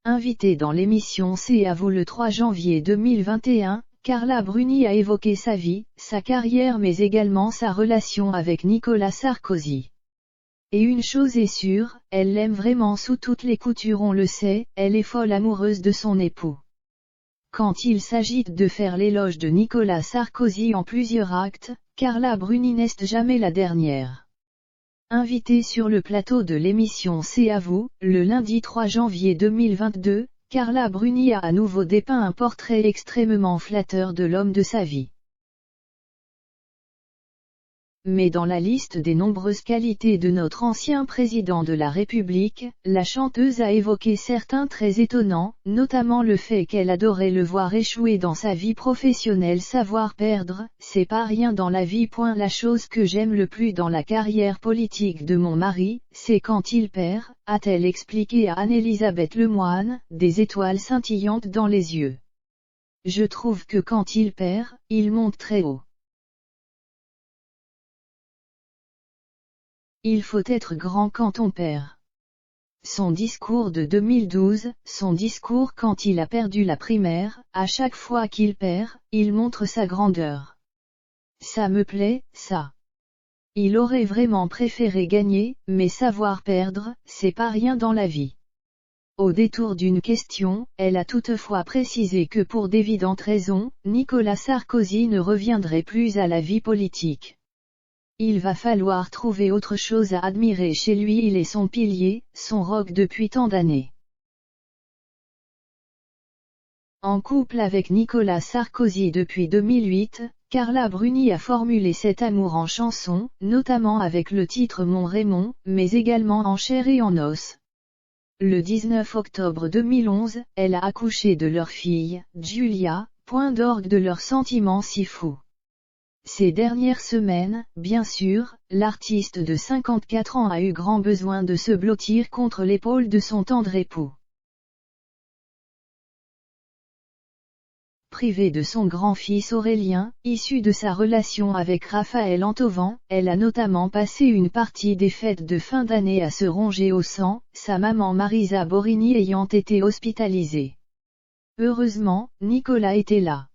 Invitée dans l'émission C'est à vous le 3 janvier 2021, Carla Bruni a évoqué sa vie, sa carrière mais également sa relation avec Nicolas Sarkozy. Et une chose est sûre, elle l'aime vraiment sous toutes les coutures, on le sait, elle est folle amoureuse de son époux. Quand il s'agit de faire l'éloge de Nicolas Sarkozy en plusieurs actes, Carla Bruni n'est jamais la dernière. Invitée sur le plateau de l'émission C'est à vous, le lundi 3 janvier 2022, Carla Bruni a à nouveau dépeint un portrait extrêmement flatteur de l'homme de sa vie. Mais dans la liste des nombreuses qualités de notre ancien président de la République, la chanteuse a évoqué certains très étonnants, notamment le fait qu'elle adorait le voir échouer dans sa vie professionnelle. Savoir perdre, c'est pas rien dans la vie. La chose que j'aime le plus dans la carrière politique de mon mari, c'est quand il perd, a-t-elle expliqué à Anne-Elisabeth Lemoine, des étoiles scintillantes dans les yeux. Je trouve que quand il perd, il monte très haut. Il faut être grand quand on perd. Son discours de 2012, son discours quand il a perdu la primaire, à chaque fois qu'il perd, il montre sa grandeur. Ça me plaît, ça. Il aurait vraiment préféré gagner, mais savoir perdre, c'est pas rien dans la vie. Au détour d'une question, elle a toutefois précisé que pour d'évidentes raisons, Nicolas Sarkozy ne reviendrait plus à la vie politique. Il va falloir trouver autre chose à admirer chez lui, il est son pilier, son roc depuis tant d'années. En couple avec Nicolas Sarkozy depuis 2008, Carla Bruni a formulé cet amour en chanson, notamment avec le titre Mon Raymond, mais également en chair et en os. Le 19 octobre 2011, elle a accouché de leur fille, Julia, point d'orgue de leurs sentiments si fous. Ces dernières semaines, bien sûr, l'artiste de 54 ans a eu grand besoin de se blottir contre l'épaule de son tendre époux. Privée de son grand-fils Aurélien, issu de sa relation avec Raphaël Antovan, elle a notamment passé une partie des fêtes de fin d'année à se ronger au sang, sa maman Marisa Borini ayant été hospitalisée. Heureusement, Nicolas était là.